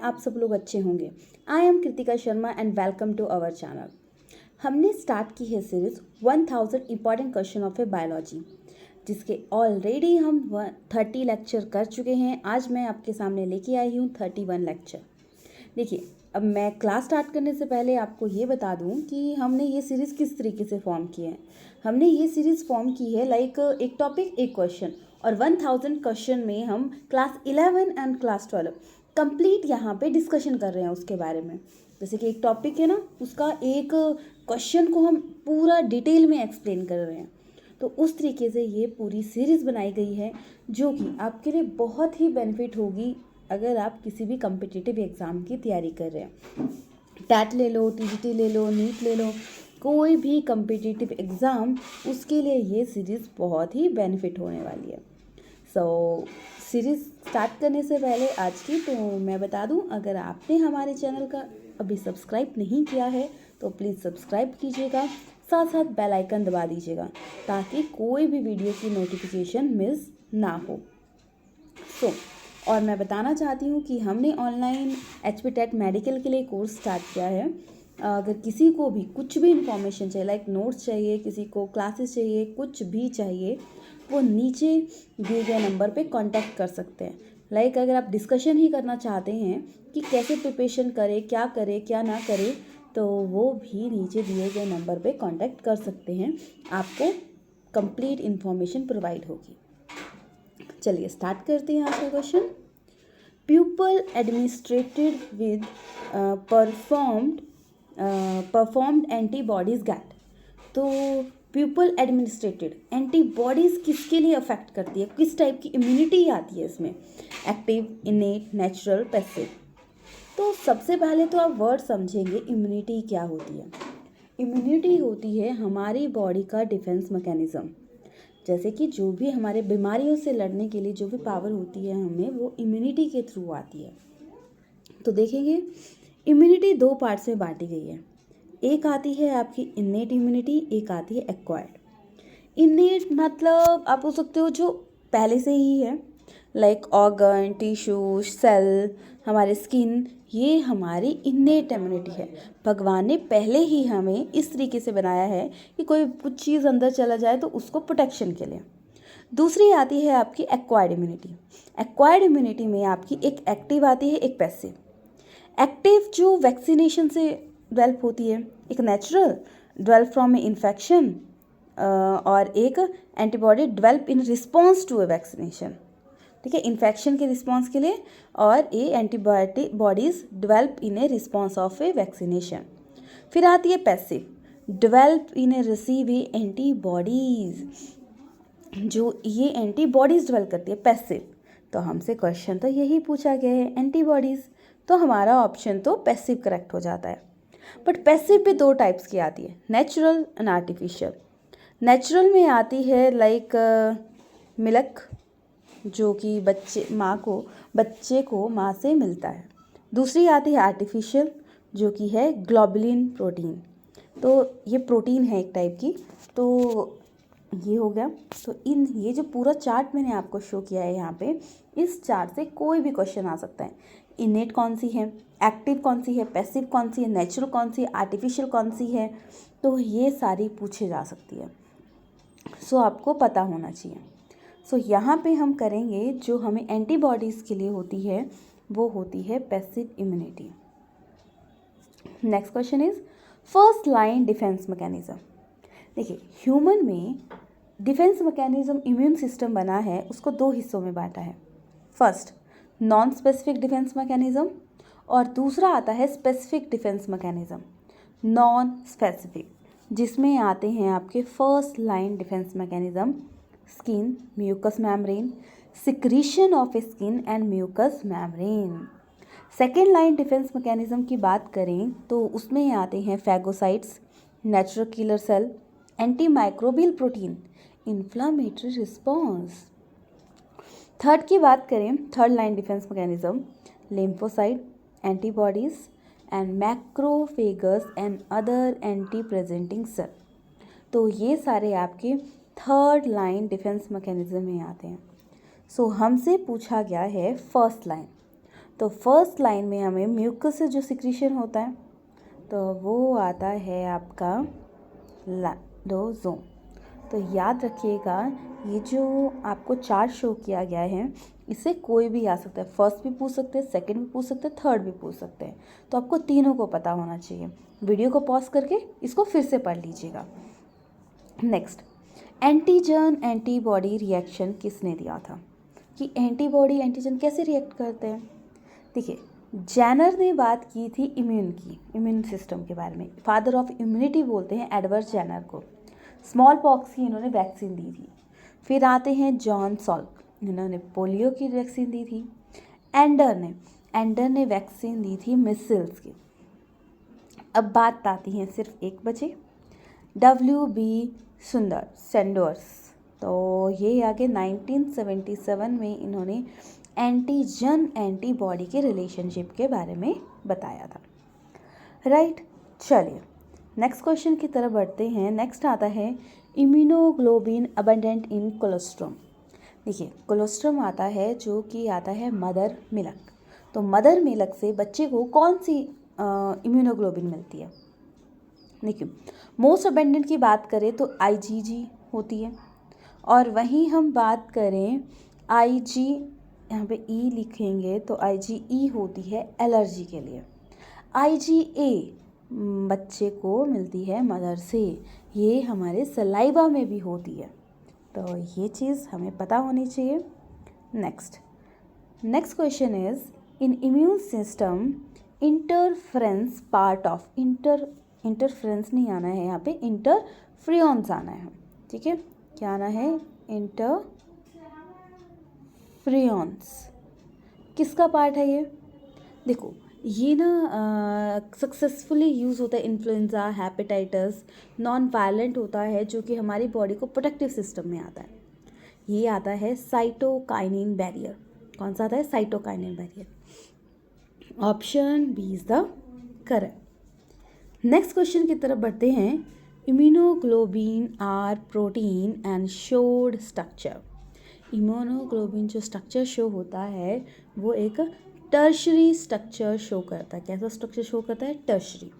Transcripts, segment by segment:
आप सब लोग अच्छे होंगे। I am Kritika Sharma and welcome to our channel. हमने स्टार्ट की है series 1000 important question of a biology, जिसके ऑलरेडी हम 30 लेक्चर कर चुके हैं। आज मैं आपके सामने लेके आई हूँ 31 लेक्चर। देखिए, अब मैं क्लास स्टार्ट करने से पहले आपको ये बता दूं कि हमने ये सीरीज़ किस तरीके से फॉर्म की है। हमने ये सीरीज़ फॉर्म की है लाइक एक टॉपिक एक क्वेश्चन, और 1000 क्वेश्चन में हम क्लास 11 एंड क्लास 12 कंप्लीट यहाँ पे डिस्कशन कर रहे हैं उसके बारे में। जैसे कि एक टॉपिक है ना, उसका एक क्वेश्चन को हम पूरा डिटेल में एक्सप्लेन कर रहे हैं। तो उस तरीके से ये पूरी सीरीज़ बनाई गई है, जो कि आपके लिए बहुत ही बेनिफिट होगी अगर आप किसी भी कम्पिटिटिव एग्ज़ाम की तैयारी कर रहे हैं। टैट ले लो, टीजीटी ले लो, नीट ले लो, कोई भी कम्पिटिटिव एग्ज़ाम, उसके लिए ये सीरीज़ बहुत ही बेनिफिट होने वाली है। सीरीज़ स्टार्ट करने से पहले आज की तो मैं बता दूं, अगर आपने हमारे चैनल का अभी सब्सक्राइब नहीं किया है तो प्लीज़ सब्सक्राइब कीजिएगा, साथ साथ बेल आइकन दबा दीजिएगा ताकि कोई भी वीडियो की नोटिफिकेशन मिस ना हो। और मैं बताना चाहती हूँ कि हमने ऑनलाइन HP टेट मेडिकल के लिए कोर्स स्टार्ट किया है। अगर किसी को भी कुछ भी इन्फॉर्मेशन चाहिए, लाइक नोट्स चाहिए, किसी को क्लासेस चाहिए, कुछ भी चाहिए, वो नीचे दिए गए नंबर पे कांटेक्ट कर सकते हैं। लाइक अगर आप डिस्कशन ही करना चाहते हैं कि कैसे प्रिपरेशन करें, क्या ना करें, तो वो भी नीचे दिए गए नंबर पे कांटेक्ट कर सकते हैं। आपको कंप्लीट इन्फॉर्मेशन प्रोवाइड होगी। चलिए स्टार्ट करते हैं आज का question. Pupil administered with performed antibodies get। तो pupil administered एंटीबॉडीज़ किसके लिए अफेक्ट करती है, किस टाइप की इम्यूनिटी आती है इसमें? Active, इनेट, natural, passive. तो सबसे पहले तो आप वर्ड समझेंगे इम्यूनिटी क्या होती है। इम्यूनिटी होती है हमारी बॉडी का डिफेंस मैकेनिज़्म। जैसे कि जो भी हमारे बीमारियों से लड़ने के लिए जो भी पावर होती है हमें, वो इम्यूनिटी के थ्रू आती है। तो देखेंगे, इम्यूनिटी दो पार्ट्स में बांटी गई है। एक आती है आपकी इन्नेट इम्यूनिटी, एक आती है एक्वायर्ड। इन्नेट मतलब आप बोल सकते हो जो पहले से ही है, लाइक ऑर्गन, टिश्यू, सेल, हमारे स्किन, ये हमारी इन्नेट इम्यूनिटी है। भगवान ने पहले ही हमें इस तरीके से बनाया है कि कोई कुछ चीज़ अंदर चला जाए तो उसको प्रोटेक्शन के लिए। दूसरी आती है आपकी एक्वायर्ड इम्यूनिटी। एक्वायर्ड इम्यूनिटी में आपकी एक एक्टिव आती है, एक पैसिव। एक्टिव जो वैक्सीनेशन से डेवलप होती है, एक natural develop from a infection, और एक antibody develop in response to a vaccination. ठीक है, इन्फेक्शन के रिस्पॉन्स के लिए, और ये antibodies develop in a response of a vaccination. फिर आती है passive, develop in a receive a antibodies, जो ये एंटीबॉडीज डेवलप करती है, पैसिव। तो हमसे क्वेश्चन तो यही पूछा गया है, एंटीबॉडीज, तो हमारा ऑप्शन तो पैसिव करेक्ट हो जाता है। बट पैसिव भी दो टाइप्स की आती है, नेचुरल एंड आर्टिफिशियल। नेचुरल में आती है लाइक मिल्क, जो कि बच्चे को माँ से मिलता है। दूसरी आती है आर्टिफिशियल, जो कि है ग्लोबुलिन प्रोटीन। तो ये प्रोटीन है एक टाइप की। तो ये हो गया। तो ये जो पूरा चार्ट मैंने आपको शो किया है यहाँ पे, इस चार्ट से कोई भी क्वेश्चन आ सकता है। इनेट कौन सी है, एक्टिव कौन सी है, पैसिव कौन सी है, नेचुरल कौन सी है, आर्टिफिशियल कौन सी है, तो ये सारी पूछे जा सकती है। आपको पता होना चाहिए। यहाँ पे हम करेंगे, जो हमें एंटीबॉडीज़ के लिए होती है वो होती है passive immunity. Next question is first line defence mechanism. देखिए, ह्यूमन में डिफेंस मैकेनिज्म, इम्यून सिस्टम बना है, उसको दो हिस्सों में बांटा है। First non specific defence mechanism, और दूसरा आता है specific defence mechanism. Non specific जिसमें आते हैं आपके first line defence mechanism, skin, mucus membrane, secretion of skin and mucus membrane. Second line defence mechanism की बात करें तो उसमें आते हैं phagocytes, natural killer cell, anti microbial protein, inflammatory response. Third की बात करें, third line defence mechanism, lymphocyte, antibodies and macrophages and other anti presenting cell. तो ये सारे आपके थर्ड लाइन डिफेंस मैकेनिज्म में आते हैं। हमसे पूछा गया है फर्स्ट लाइन। तो फर्स्ट लाइन में हमें म्यूकस से जो सिक्रीशन होता है तो वो आता है आपका लाइसोसोम। तो याद रखिएगा, ये जो आपको चार्ट शो किया गया है इससे कोई भी आ सकता है, फर्स्ट भी पूछ सकते हैं, सेकंड भी पूछ सकते हैं, थर्ड भी पूछ सकते हैं। तो आपको तीनों को पता होना चाहिए। वीडियो को पॉज करके इसको फिर से पढ़ लीजिएगा। नेक्स्ट, एंटीजन एंटीबॉडी रिएक्शन किसने दिया था, कि एंटीबॉडी एंटीजन कैसे रिएक्ट करते हैं। देखिए, जैनर ने बात की थी इम्यून सिस्टम के बारे में। फादर ऑफ इम्यूनिटी बोलते हैं एडवर्ड जैनर को। स्मॉल पॉक्स की इन्होंने वैक्सीन दी थी। फिर आते हैं जॉन सॉल्क, इन्होंने पोलियो की वैक्सीन दी थी। एंडर ने वैक्सीन दी थी मिसल्स की। अब बात आती है सिर्फ एक बचे, WB सेंडर्स। तो ये आगे 1977 में इन्होंने एंटीजन एंटीबॉडी के रिलेशनशिप के बारे में बताया था। राइट, चलिए नेक्स्ट क्वेश्चन की तरफ बढ़ते हैं। नेक्स्ट आता है इम्यूनोग्लोबिन अबंडेंट इन कोलोस्ट्रम। देखिए, कोलोस्ट्रम आता है जो कि आता है मदर मिल्क। तो मदर मिल्क से बच्चे को कौन सी इम्यूनोग्लोबिन मिलती है। देखिए, मोस्ट अबेंडेंट की बात करें तो IgG होती है, और वहीं हम बात करें IG, यहाँ पे E लिखेंगे तो IgE होती है एलर्जी के लिए। IgA बच्चे को मिलती है मदर से, ये हमारे सलाइवा में भी होती है। तो ये चीज़ हमें पता होनी चाहिए। Next question is, in immune system interference part of interference नहीं आना है यहाँ पे, इंटरफ्रियॉन्स आना है। ठीक है, क्या आना है, इंटरफ्रियॉन्स। किसका पार्ट है ये। देखो, ये ना सक्सेसफुली यूज़ होता है इन्फ्लुएंजा, हेपेटाइटिस। नॉन वायलेंट होता है जो कि हमारी बॉडी को प्रोटेक्टिव सिस्टम में आता है। ये आता है साइटोकाइनिन बैरियर। कौन सा आता है, cytokinin barrier. Option B is the correct. Next question की तरफ बढ़ते हैं। Immunoglobin are protein and showed structure. Immunoglobin जो स्ट्रक्चर शो होता है वो एक टर्शरी स्ट्रक्चर शो करता है। कैसा स्ट्रक्चर शो करता है, टर्शरी।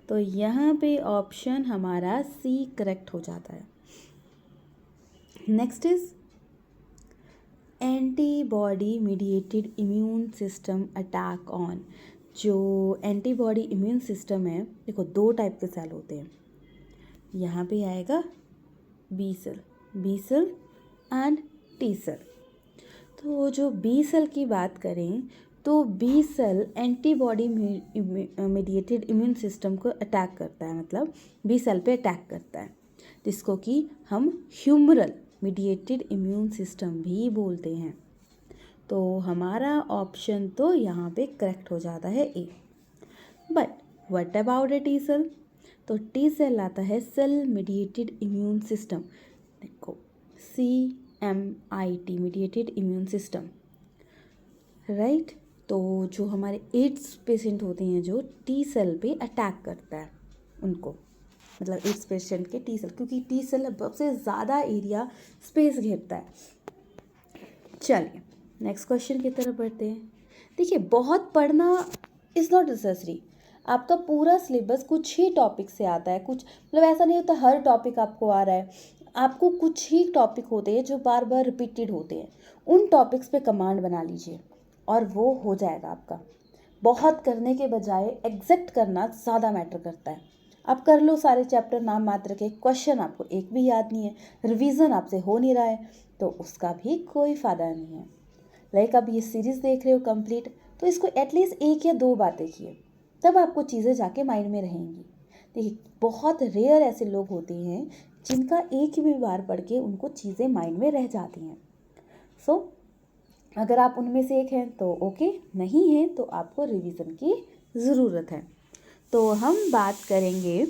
तो यहाँ पे ऑप्शन हमारा C करेक्ट हो जाता है। Next is antibody mediated immune system attack on. जो एंटीबॉडी इम्यून सिस्टम है, देखो 2 टाइप के सेल होते हैं। यहाँ पे आएगा B cell and T cell. तो जो B सेल की बात करें तो B cell antibody mediated immune system को अटैक करता है, मतलब B सेल पे अटैक करता है, जिसको कि हम ह्यूमरल मीडिएटेड इम्यून सिस्टम भी बोलते हैं। तो हमारा ऑप्शन तो यहाँ पे करेक्ट हो जाता है A। But what about T cell. तो T सेल आता है सेल मीडिएटेड इम्यून सिस्टम। देखो, CMIT mediated immune system, right. तो जो हमारे एड्स पेशेंट होते हैं जो T सेल पे अटैक करता है उनको, मतलब एड्स पेशेंट के T सेल, क्योंकि T सेल सबसे ज़्यादा एरिया स्पेस घेरता है। चलिए नेक्स्ट क्वेश्चन की तरफ बढ़ते हैं। देखिए, बहुत पढ़ना इज़ नॉट नेसेसरी। आपका पूरा सिलेबस कुछ ही टॉपिक से आता है, कुछ मतलब ऐसा नहीं होता हर टॉपिक आपको आ रहा है। आपको कुछ ही टॉपिक होते हैं जो बार बार रिपीटेड होते हैं, उन टॉपिक्स पे कमांड बना लीजिए और वो हो जाएगा आपका। बहुत करने के बजाय एग्जैक्ट करना ज़्यादा मैटर करता है। आप कर लो सारे चैप्टर नाम मात्र के, क्वेश्चन आपको एक भी याद नहीं है, रिवीजन आपसे हो नहीं रहा है, तो उसका भी कोई फ़ायदा नहीं है। लाइक अब ये सीरीज़ देख रहे हो कंप्लीट, तो इसको एटलीस्ट 1 या 2 बार देखिए, तब आपको चीज़ें जाके माइंड में रहेंगी। देखिए, बहुत रेयर ऐसे लोग होते हैं जिनका एक ही बार पढ़ के उनको चीज़ें माइंड में रह जाती हैं। सो अगर आप उनमें से एक हैं तो ओके, नहीं है तो आपको रिवीजन की ज़रूरत है। तो हम बात करेंगे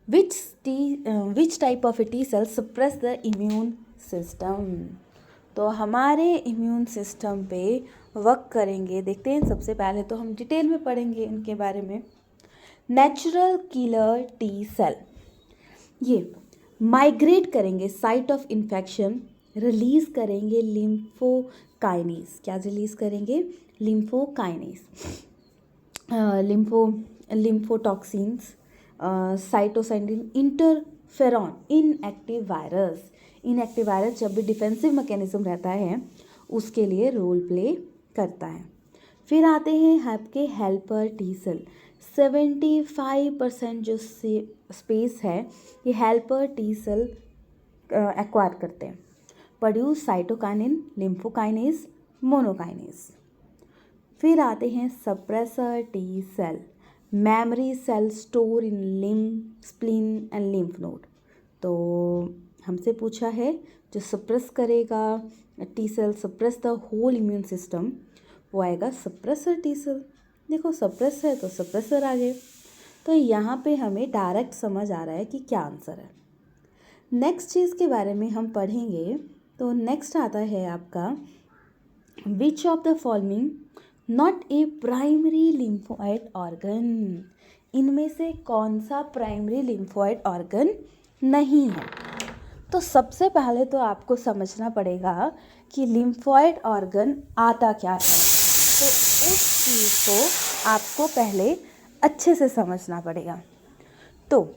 which type of T cell suppress the immune system. तो हमारे इम्यून सिस्टम पे वर्क करेंगे, देखते हैं। सबसे पहले तो हम डिटेल में पढ़ेंगे इनके बारे में। नेचुरल किलर T सेल, ये माइग्रेट करेंगे साइट ऑफ इन्फेक्शन, रिलीज़ करेंगे लिम्फोकाइनेज। क्या रिलीज़ करेंगे, lymphokinase, lymphotoxins, cytokinin, interferon, inactive virus जब भी डिफेंसिव मैकेनिज्म रहता है उसके लिए रोल प्ले करता है। फिर आते हैं आपके हेल्पर टी सेल। 75% जो स्पेस है ये हेल्पर टी सेल एक्वायर करते हैं। Produce cytokinin, lymphokines, monokines. फिर आते हैं suppressor T cell. Memory cell store in lymph, spleen and lymph node. तो हमसे पूछा है जो सप्रेस करेगा T cell, suppress the whole immune system, वो आएगा सप्रेसर टी सेल। देखो सप्रेस है तो सप्रेसर आ गए। तो यहाँ पे हमें डायरेक्ट समझ आ रहा है कि क्या आंसर है। नेक्स्ट चीज़ के बारे में हम पढ़ेंगे। तो नेक्स्ट आता है आपका which of the following not a primary lymphoid organ. इनमें से कौन सा प्राइमरी लिम्फोइड ऑर्गन नहीं है। तो सबसे पहले तो आपको समझना पड़ेगा कि लिम्फोइड ऑर्गन आता क्या है। तो उस चीज़ को आपको पहले अच्छे से समझना पड़ेगा। तो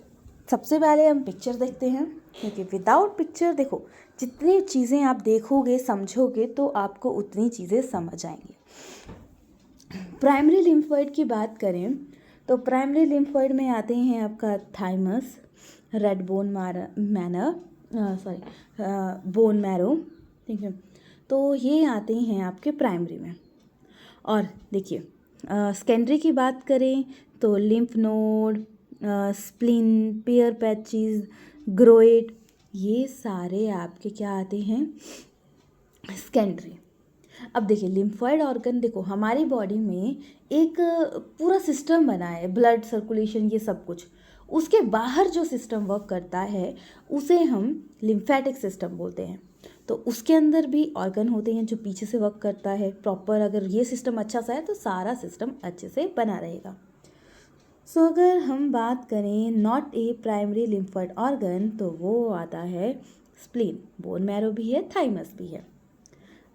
सबसे पहले हम पिक्चर देखते हैं, क्योंकि विदाउट पिक्चर देखो जितनी चीज़ें आप देखोगे समझोगे तो आपको उतनी चीज़ें समझ आएंगी। प्राइमरी लिम्फोइड की बात करें तो प्राइमरी लिम्फोइड में आते हैं आपका thymus, red bone bone marrow, ठीक है। तो ये आते हैं आपके प्राइमरी में। और देखिए सेकेंडरी की बात करें तो लिम्फ नोड, स्प्लीन, पियर पैचेस, ग्रोएट, ये सारे आपके क्या आते हैं सेकेंडरी। अब देखिए लिम्फोइड ऑर्गन, देखो हमारी बॉडी में एक पूरा सिस्टम बना है, ब्लड सर्कुलेशन ये सब कुछ। उसके बाहर जो सिस्टम वर्क करता है उसे हम लिम्फेटिक सिस्टम बोलते हैं। तो उसके अंदर भी ऑर्गन होते हैं जो पीछे से वर्क करता है प्रॉपर। अगर ये सिस्टम अच्छा सा है तो सारा सिस्टम अच्छे से बना रहेगा। सो अगर हम बात करें not a primary lymphoid organ तो वो आता है स्प्लीन, बोन मैरो भी है, थाइमस भी है,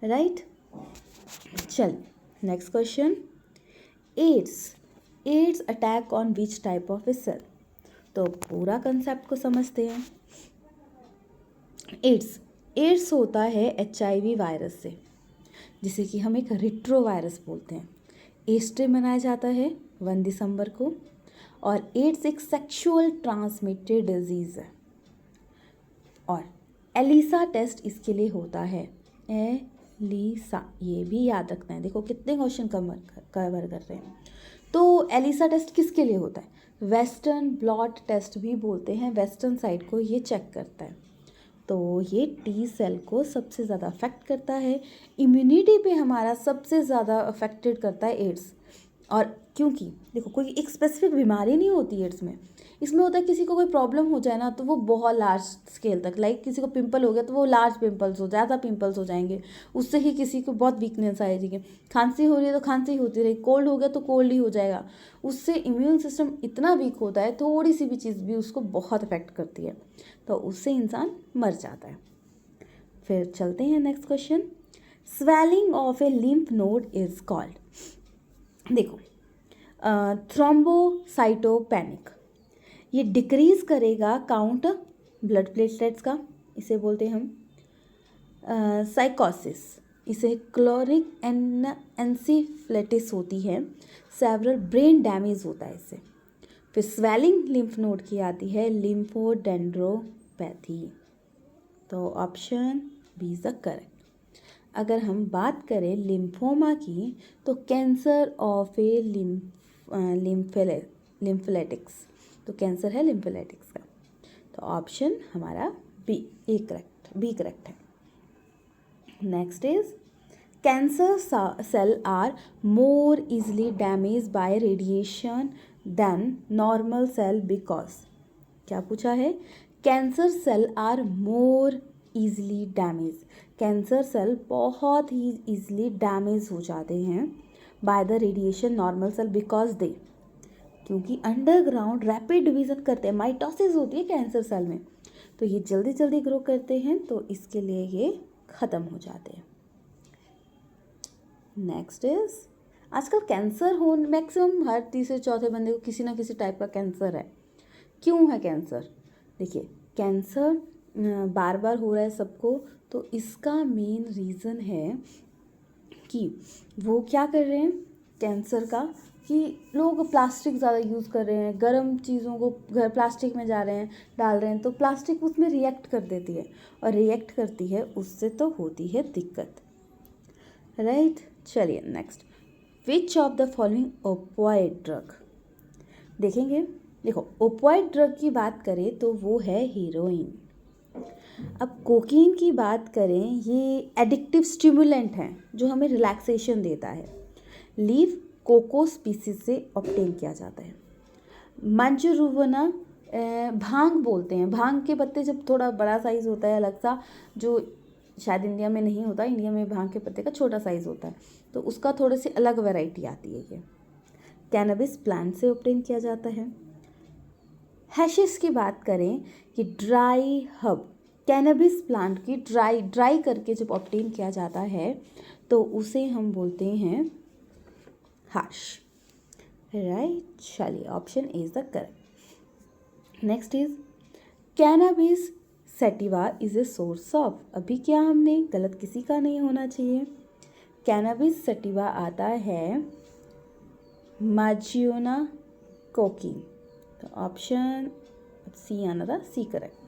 राइट। चल next question, AIDS attack on which type of a cell. तो पूरा कंसेप्ट को समझते हैं। एड्स होता है HIV वायरस से, जिसे कि हम एक रिट्रो वायरस बोलते हैं। एड्स डे मनाया जाता है 1 दिसंबर को। और एड्स एक सेक्सुअल ट्रांसमिटेड डिजीज़ है। और एलिसा टेस्ट इसके लिए होता है। एलिसा, ये भी याद रखना है। देखो कितने क्वेश्चन कवर कर रहे हैं। तो एलिसा टेस्ट किसके लिए होता है? वेस्टर्न ब्लॉट टेस्ट भी बोलते हैं, वेस्टर्न साइड को ये चेक करता है। तो ये टी सेल को सबसे ज़्यादा अफेक्ट करता है। इम्यूनिटी पे हमारा सबसे ज़्यादा अफेक्टेड करता है एड्स। और क्योंकि देखो कोई एक स्पेसिफिक बीमारी नहीं होती एड्स में, इसमें होता है किसी को कोई प्रॉब्लम हो जाए ना तो वो बहुत लार्ज स्केल तक, लाइक किसी को पिंपल हो गया तो वो लार्ज पिंपल्स हो, ज़्यादा पिंपल्स हो जाएंगे, उससे ही किसी को बहुत वीकनेस आ जाएगी। खांसी हो रही है तो खांसी होती रहेगी, कोल्ड हो गया तो कोल्ड ही हो जाएगा। उससे इम्यून सिस्टम इतना वीक होता है, थोड़ी सी भी चीज़ भी उसको बहुत अफेक्ट करती है, तो उससे इंसान मर जाता है। फिर चलते हैं next question, swelling of A lymph node is called. देखो थ्रोम्बोसाइटोपेनिक, ये डिक्रीज करेगा काउंट ब्लड प्लेटलेट्स का, इसे बोलते हैं हम। साइकोसिस, इसे क्लोरिक एनसीफ्लेटिस होती है, सेवरल ब्रेन डैमेज होता है इससे। फिर स्वेलिंग लिम्फ नोड की आती है लिम्फोडेंड्रोपैथी। तो option B is the correct. अगर हम बात करें लिम्फोमा की तो कैंसर ऑफ ए लिम्फेलेटिक्स, तो कैंसर है लिम्फेलेटिक्स का। तो ऑप्शन हमारा बी करेक्ट है। Next is cancer cell are more easily damage by radiation than normal cell because, क्या पूछा है? Cancer cell are more easily damage, cancer cell बहुत ही ईजली डैमेज हो जाते हैं by the radiation normal cell because they, क्योंकि underground rapid division करते हैं, माइटोसिस होती है कैंसर सेल में, तो ये जल्दी जल्दी ग्रो करते हैं, तो इसके लिए ये ख़त्म हो जाते हैं। नेक्स्ट इज आजकल कैंसर हो मैक्सिमम हर तीसरे चौथे बंदे को किसी ना किसी टाइप का कैंसर है। क्यों है कैंसर? देखिए, कैंसर बार बार हो रहा है सबको, तो इसका मेन रीज़न है कि वो क्या कर रहे हैं कैंसर का, कि लोग प्लास्टिक ज़्यादा यूज़ कर रहे हैं, गर्म चीज़ों को घर प्लास्टिक में जा रहे हैं डाल रहे हैं, तो प्लास्टिक उसमें रिएक्ट कर देती है, और रिएक्ट करती है उससे तो होती है दिक्कत, राइट। चलिए next, which of the following opioid drug? देखेंगे, देखो ओपियोइड ड्रग की बात करें तो वो है हीरोइन। अब कोकीन की बात करें, ये एडिक्टिव स्टिमुलेंट है जो हमें रिलैक्सेशन देता है। लीफ कोको स्पीसीज से ऑब्टेन किया जाता है। मंजरूवना भांग बोलते हैं, भांग के पत्ते जब थोड़ा बड़ा साइज़ होता है अलग सा, जो शायद इंडिया में नहीं होता, इंडिया में भांग के पत्ते का छोटा साइज़ होता है, तो उसका थोड़ी सी अलग वैरायटी आती है। ये कैनबिस प्लांट से ऑब्टेन किया जाता है। हैशिश की बात करें कि ड्राई हब, कैनबिस प्लांट की ड्राई करके जब ऑब्टेन किया जाता है तो उसे हम बोलते हैं हैश, राइट। चलिए option is the correct. Next is cannabis sativa is a source of, अभी क्या हमने गलत किसी का नहीं होना चाहिए। कैनबिस सैटिवा आता है मार्जियोना कोकीन, तो ऑप्शन सी आना था, सी करेक्ट।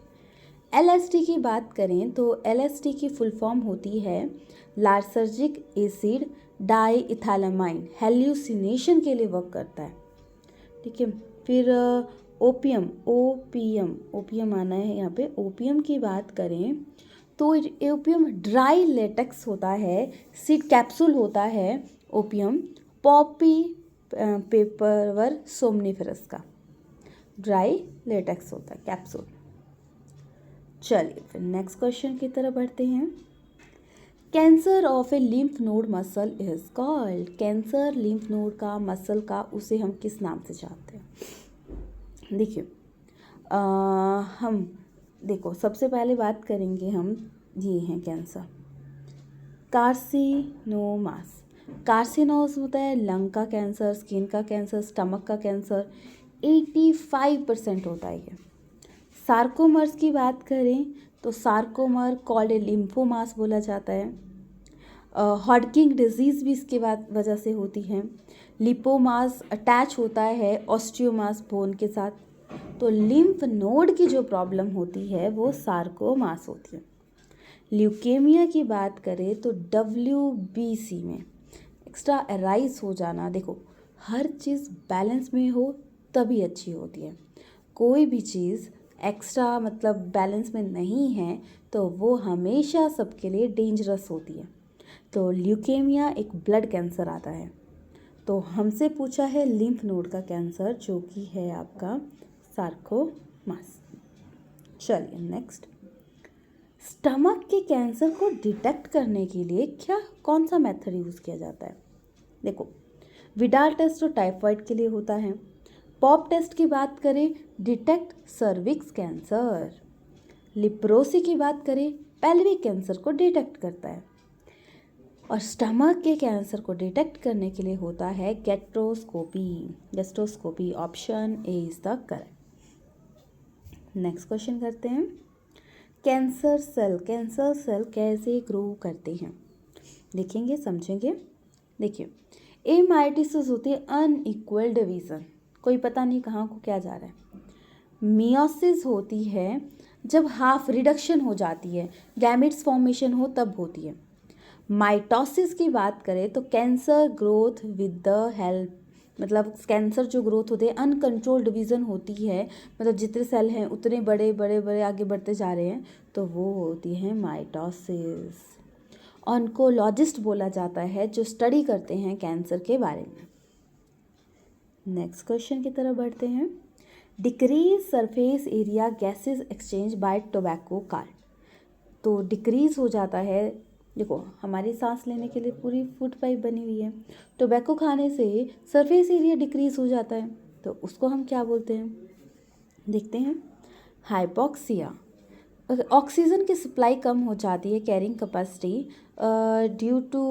LSD की बात करें तो LSD की फुल फॉर्म होती है लार्सर्जिक एसिड डाई इथाइलामाइन, हेल्यूसिनेशन के लिए वर्क करता है, ठीक है। फिर ओपियम आना है यहाँ पे। ओपियम की बात करें तो ओपियम ड्राई लेटेक्स होता है, सीड कैप्सूल होता है ओपियम, पॉपी पेपरवर सोमनिफेरस का ड्राई लेटेक्स होता है कैप्सूल। चलिए फिर नेक्स्ट क्वेश्चन की तरफ बढ़ते हैं। Cancer of A lymph node muscle is called, cancer lymph node का मसल का उसे हम किस नाम से जानते हैं? देखिए हम देखो सबसे पहले बात करेंगे हम, ये हैं कैंसर कार्सिनोमास। कार्सिनोस होता है लंग का कैंसर, स्किन का कैंसर, स्टमक का कैंसर, 85% होता है ये। सार्कोमर्स की बात करें तो सार्कोमर कॉल्ड ए लिम्फोमास बोला जाता है। हॉडकिंग डिजीज़ भी इसके बाद वजह से होती है। लिपोमास अटैच होता है ऑस्टियोमास बोन के साथ, तो लिम्फ नोड की जो प्रॉब्लम होती है वो सार्कोमास होती है। ल्यूकेमिया की बात करें तो WBC में एक्स्ट्रा अराइज हो जाना, देखो हर चीज़ बैलेंस में हो तभी अच्छी होती है, कोई भी चीज़ एक्स्ट्रा मतलब बैलेंस में नहीं है तो वो हमेशा सबके लिए डेंजरस होती है। तो ल्यूकेमिया एक ब्लड कैंसर आता है, तो हमसे पूछा है लिम्फ नोड का कैंसर जो कि है आपका सार्कोमास। चलिए नेक्स्ट, स्टमक के कैंसर को डिटेक्ट करने के लिए कौन सा मेथड यूज़ किया जाता है? देखो विडाल टेस्ट तो टाइफाइड के लिए होता है। पॉप टेस्ट की बात करें डिटेक्ट सर्विक्स कैंसर। लिप्रोसी की बात करें पेल्विक कैंसर को डिटेक्ट करता है। और स्टमक के कैंसर को डिटेक्ट करने के लिए होता है gastroscopy. Option A is the correct. Next question करते हैं। कैंसर सेल कैसे ग्रो करते हैं? देखेंगे समझेंगे। देखिए एमाइटिस होती है अनइक्वल डिवीज़न, कोई पता नहीं कहाँ को क्या जा रहा है। मियोसिस होती है जब हाफ रिडक्शन हो जाती है, गैमेट्स फॉर्मेशन हो तब होती है। माइटोसिस की बात करें तो cancer growth with the help, मतलब कैंसर जो ग्रोथ होती है अनकंट्रोल्ड डिवीज़न होती है, मतलब जितने सेल हैं उतने बड़े बड़े बड़े आगे बढ़ते जा रहे हैं, तो वो होती है माइटोसिस। ऑन्कोलॉजिस्ट बोला जाता है जो स्टडी करते हैं कैंसर के बारे में। नेक्स्ट क्वेश्चन की तरफ बढ़ते हैं। Decrease surface area gases exchange bye tobacco card, तो डिक्रीज हो जाता है। देखो हमारी सांस लेने के लिए पूरी फूड पाइप बनी हुई है, टोबैको खाने से सरफेस एरिया डिक्रीज हो जाता है, तो उसको हम क्या बोलते हैं? देखते हैं। हाइपोक्सिया, ऑक्सीजन की सप्लाई कम हो जाती है, कैरिंग कैपेसिटी ड्यू टू,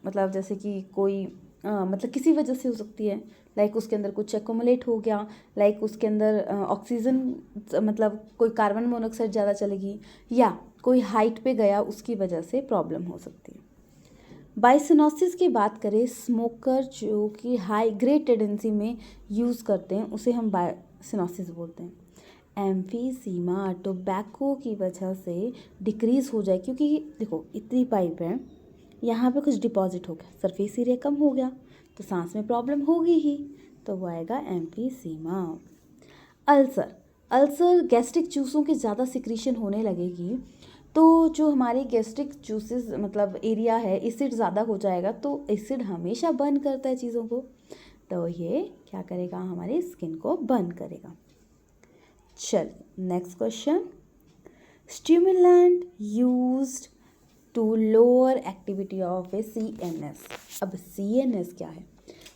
मतलब जैसे कि कोई मतलब किसी वजह से हो सकती है, लाइक उसके अंदर कुछ एक्यूमुलेट हो गया, लाइक उसके अंदर ऑक्सीजन मतलब कोई कार्बन मोनोऑक्साइड ज़्यादा चलेगी, या कोई हाइट पे गया उसकी वजह से प्रॉब्लम हो सकती है। बाइसिनोसिस की बात करें, स्मोकर जो कि हाई ग्रेड टेंडेंसी में यूज़ करते हैं उसे हम बाइसिनोसिस बोलते हैं। एम्फीसीमा टोबैको की वजह से डिक्रीज़ हो जाए, क्योंकि देखो इतनी पाइप है, यहाँ पे कुछ डिपॉजिट हो गया, सरफेस एरिया कम हो गया तो सांस में प्रॉब्लम होगी ही, तो वो आएगा एम्फीसीमा। अल्सर, अल्सर गैस्ट्रिक जूसों की ज़्यादा सिक्रीशन होने लगेगी, तो जो हमारी गैस्ट्रिक जूसेस मतलब एरिया है एसिड ज़्यादा हो जाएगा, तो एसिड हमेशा बर्न करता है चीज़ों को, तो ये क्या करेगा, हमारी स्किन को बर्न करेगा। चलिए next question, stimulant used to lower activity of a CNS। अब CNS क्या है?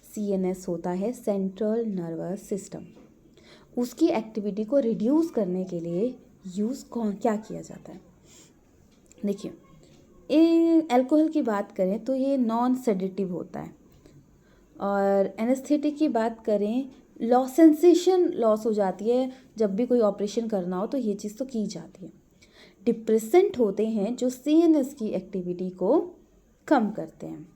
CNS होता है सेंट्रल नर्वस सिस्टम, उसकी एक्टिविटी को रिड्यूस करने के लिए यूज़ क्या किया जाता है? देखिए, ये अल्कोहल की बात करें तो ये नॉन सेडेटिव होता है, और एनेस्थेटिक की बात करें, सेंसेशन लॉस हो जाती है जब भी कोई ऑपरेशन करना हो, तो ये चीज़ तो की जाती है। डिप्रेसेंट होते हैं जो CNS की एक्टिविटी को कम करते हैं।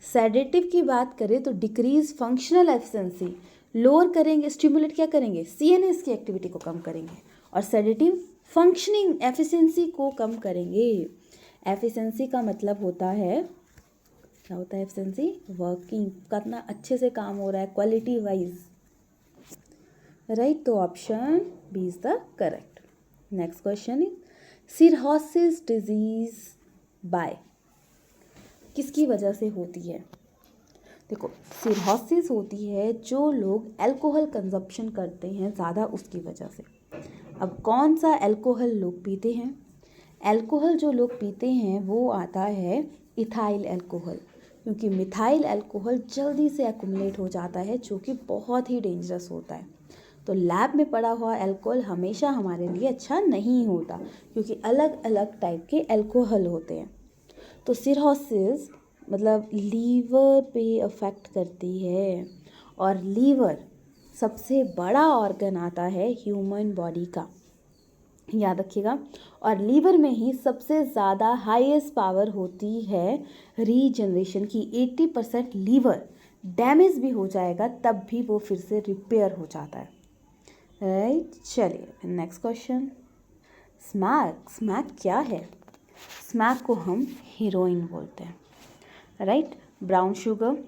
सेडेटिव की बात करें तो डिक्रीज फंक्शनल एफिशिएंसी, लोअर करेंगे, स्टिमुलेट क्या करेंगे, CNS की एक्टिविटी को कम करेंगे, और सेडेटिव फंक्शनिंग एफिशिएंसी को कम करेंगे। एफिशिएंसी का मतलब होता है, क्या होता है एफिशिएंसी? वर्किंग, कितना अच्छे से काम हो रहा है क्वालिटी वाइज, राइट? तो option B is the correct. Next question is cirrhosis disease by, किसकी वजह से होती है? देखो, सिरहोसिस होती है जो लोग अल्कोहल कंजप्शन करते हैं ज़्यादा, उसकी वजह से। अब कौन सा अल्कोहल लोग पीते हैं? अल्कोहल जो लोग पीते हैं वो आता है इथाइल अल्कोहल, क्योंकि मिथाइल अल्कोहल जल्दी से एक्युमुलेट हो जाता है, जो कि बहुत ही डेंजरस होता है। तो लैब में पड़ा हुआ अल्कोहल हमेशा हमारे लिए अच्छा नहीं होता, क्योंकि अलग अलग टाइप के अल्कोहल होते हैं। तो सिरहोसिस मतलब लीवर पे अफेक्ट करती है, और लीवर सबसे बड़ा ऑर्गन आता है ह्यूमन बॉडी का, याद रखिएगा। और लीवर में ही सबसे ज़्यादा हाईएस्ट पावर होती है रीजनरेशन की। 80% लीवर डैमेज भी हो जाएगा तब भी वो फिर से रिपेयर हो जाता है, राइट? चलिए नेक्स्ट क्वेश्चन, स्मैक, स्मैक क्या है? स्मैक को हम हीरोइन बोलते हैं, राइट? ब्राउन शुगर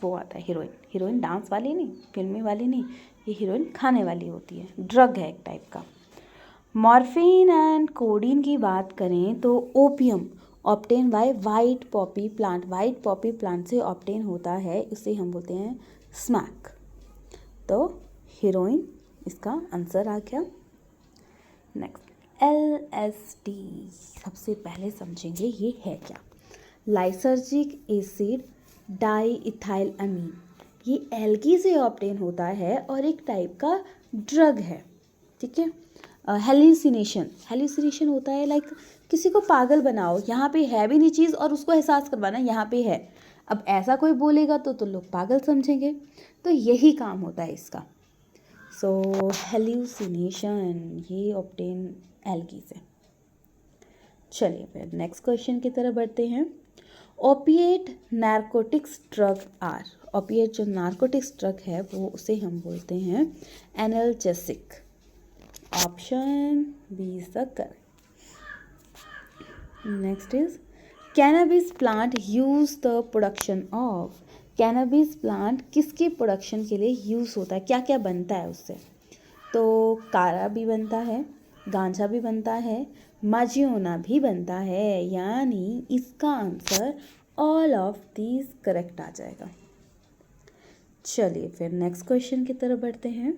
वो आता है हीरोइन, हीरोइन डांस वाली नहीं, फिल्मी वाली नहीं, ये हीरोइन खाने वाली होती है, ड्रग है एक टाइप का। मॉर्फिन एंड कोडीन की बात करें तो opium obtain bye white Poppy plant, white Poppy plant से ऑब्टेन होता है, इसे हम बोलते हैं स्मैक। तो हीरोइन इसका आंसर आ गया। नेक्स्ट, LSD, सबसे पहले समझेंगे ये है क्या। लाइसर्जिक एसिड डाई इथाइल अमीन, ये एल्गी से ऑब्टेन होता है और एक टाइप का ड्रग है, ठीक है। हेल्यूसिनेशन, हेल्यूसिनेशन होता है लाइक किसी को पागल बनाओ, यहाँ पे है भी नहीं चीज़ और उसको एहसास करवाना यहाँ पे है। अब ऐसा कोई बोलेगा तो लोग पागल समझेंगे, तो यही काम होता है इसका। सो हेल्यूसिनेशन ये ऑब्टेन एल्गी से। चलिए फिर नेक्स्ट क्वेश्चन की तरफ बढ़ते हैं। Opiate narcotics drug are, opiate जो नारकोटिक्स ड्रग है वो उसे हम बोलते हैं analgesic. Option B is the correct. Next is cannabis plant use the production of, cannabis plant किसके प्रोडक्शन के लिए यूज़ होता है, क्या क्या बनता है उससे? तो कारा भी बनता है, गांजा भी बनता है, माजियोना भी बनता है, यानी इसका answer all of these correct आ जाएगा। चलिए फिर नेक्स्ट क्वेश्चन की तरफ बढ़ते हैं।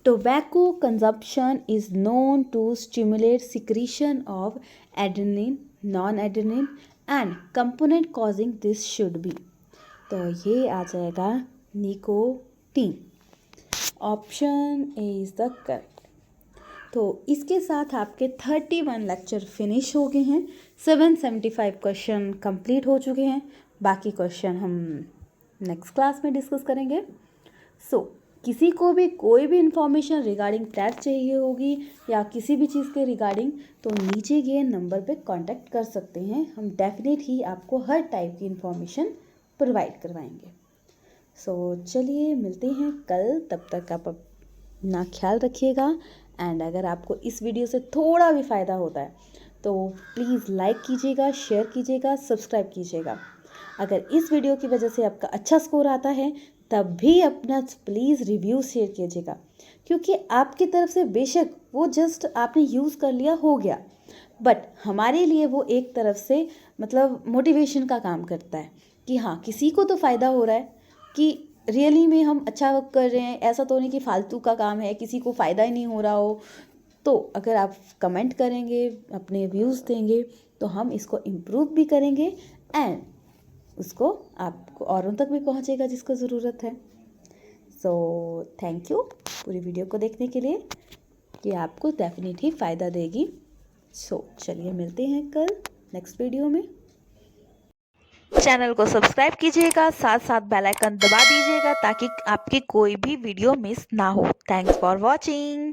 Tobacco consumption is known to stimulate secretion of adrenaline, non adrenaline and component causing this should be, तो ये आ जाएगा nicotine. Option A is the correct. तो इसके साथ आपके 31 लेक्चर फिनिश हो गए हैं, 775 क्वेश्चन कंप्लीट हो चुके हैं। बाकी क्वेश्चन हम नेक्स्ट क्लास में डिस्कस करेंगे। सो किसी को भी कोई भी इंफॉर्मेशन रिगार्डिंग टेस्ट चाहिए होगी या किसी भी चीज़ के रिगार्डिंग, तो नीचे दिए नंबर पे कांटेक्ट कर सकते हैं। हम डेफिनेट ही आपको हर टाइप की इंफॉर्मेशन प्रोवाइड करवाएंगे। सो चलिए मिलते हैं कल, तब तक आप अपना ख्याल रखिएगा। एंड अगर आपको इस वीडियो से थोड़ा भी फ़ायदा होता है तो प्लीज़ लाइक कीजिएगा, शेयर कीजिएगा, सब्सक्राइब कीजिएगा। अगर इस वीडियो की वजह से आपका अच्छा स्कोर आता है तब भी अपना प्लीज़ रिव्यू शेयर कीजिएगा, क्योंकि आपकी तरफ से बेशक वो जस्ट आपने यूज़ कर लिया हो गया, बट हमारे लिए वो एक तरफ से मतलब मोटिवेशन का काम करता है कि हाँ किसी को तो फ़ायदा हो रहा है, कि रियली में हम अच्छा वर्क कर रहे हैं, ऐसा तो नहीं कि फालतू का काम है किसी को फ़ायदा ही नहीं हो रहा हो। तो अगर आप कमेंट करेंगे, अपने व्यूज़ देंगे, तो हम इसको इम्प्रूव भी करेंगे एंड उसको आपको औरों तक भी पहुंचेगा जिसको ज़रूरत है। सो थैंक यू पूरी वीडियो को देखने के लिए, कि आपको डेफिनेटली फ़ायदा देगी। सो चलिए मिलते हैं कल नेक्स्ट वीडियो में। चैनल को सब्सक्राइब कीजिएगा, साथ साथ बेल आइकन दबा दीजिएगा ताकि आपकी कोई भी वीडियो मिस ना हो। Thanks for watching.